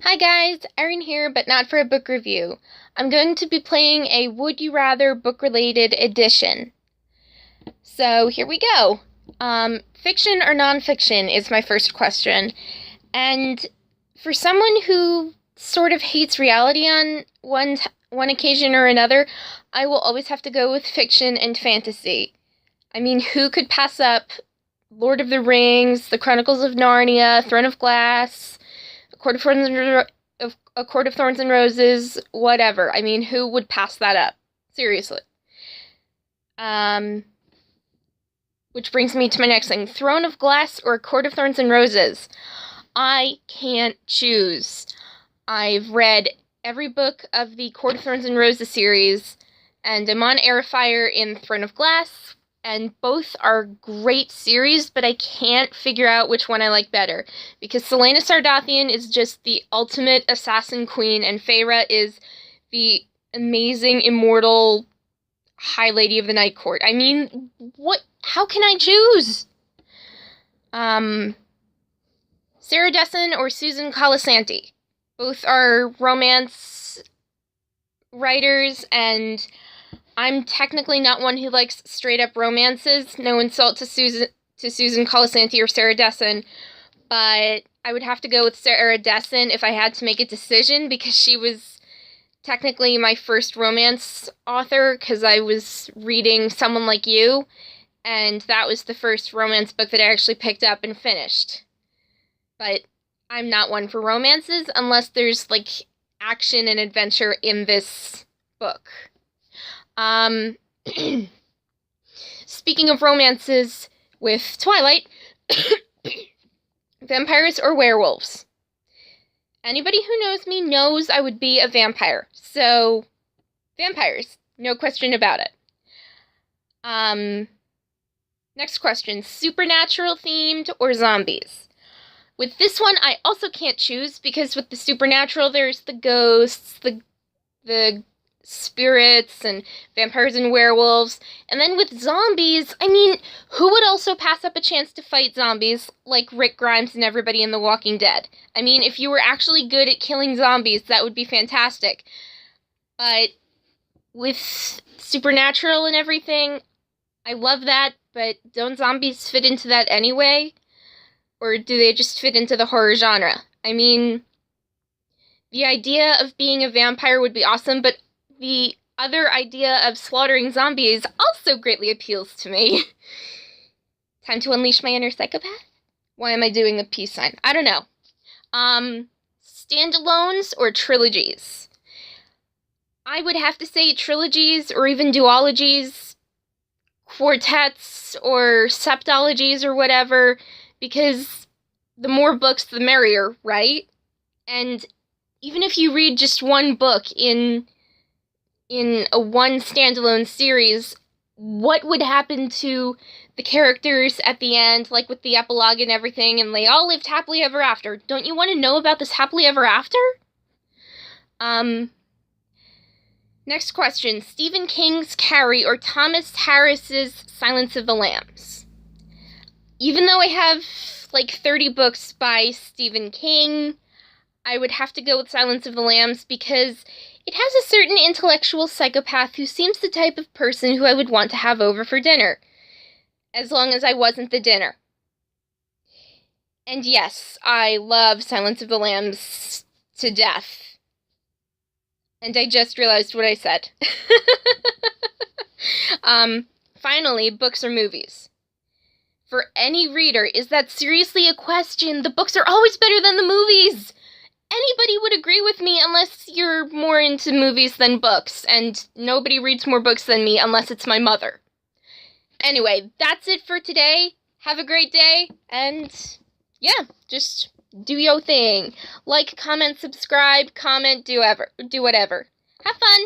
Hi guys, Erin here, but not for a book review. I'm going to be playing a Would You Rather book-related edition. So here we go. Fiction or nonfiction is my first question. And for someone who sort of hates reality on one occasion or another, I will always have to go with fiction and fantasy. I mean, who could pass up Lord of the Rings, The Chronicles of Narnia, Throne of Glass, A Court of Thorns and Roses, whatever. I mean, who would pass that up? Seriously. Which brings me to my next thing. Throne of Glass or A Court of Thorns and Roses? I can't choose. I've read every book of the Court of Thorns and Roses series, and I'm on Airfire in Throne of Glass, and both are great series, but I can't figure out which one I like better, because Celaena Sardothien is just the ultimate assassin queen, and Feyre is the amazing, immortal High Lady of the Night Court. I mean, what? How can I choose? Sarah Dessen or Susan Colasanti. Both are romance writers, and I'm technically not one who likes straight-up romances. No insult to Susan Colasanti or Sarah Dessen, but I would have to go with Sarah Dessen if I had to make a decision, because she was technically my first romance author, because I was reading Someone Like You, and that was the first romance book that I actually picked up and finished. But I'm not one for romances unless there's, like, action and adventure in this book. Speaking of romances with Twilight, vampires or werewolves? Anybody who knows me knows I would be a vampire. So, vampires. No question about it. Next question. Supernatural themed or zombies? With this one, I also can't choose, because with the supernatural, there's the ghosts, the spirits, and vampires and werewolves. And then with zombies, I mean, who would also pass up a chance to fight zombies like Rick Grimes and everybody in The Walking Dead? I mean, if you were actually good at killing zombies, that would be fantastic. But with supernatural and everything, I love that, but don't zombies fit into that anyway? Or do they just fit into the horror genre? I mean, the idea of being a vampire would be awesome, but the other idea of slaughtering zombies also greatly appeals to me. Time to unleash my inner psychopath? Why am I doing a peace sign? I don't know. Standalones or trilogies? I would have to say trilogies or even duologies, quartets or septologies or whatever, because the more books, the merrier, right? And even if you read just one book in a one standalone series, what would happen to the characters at the end, like with the epilogue and everything, and they all lived happily ever after? Don't you want to know about this happily ever after? Next question. Stephen King's Carrie or Thomas Harris's Silence of the Lambs? Even though I have like 30 books by Stephen King, I would have to go with Silence of the Lambs, because it has a certain intellectual psychopath who seems the type of person who I would want to have over for dinner, as long as I wasn't the dinner. And yes, I love Silence of the Lambs to death. And I just realized what I said. Finally, books or movies? For any reader, is that seriously a question? The books are always better than the movies! Anybody would agree with me unless you're more into movies than books, and nobody reads more books than me unless it's my mother. Anyway, that's it for today. Have a great day, and yeah, just do your thing. Like, comment, subscribe, comment, do whatever. Have fun!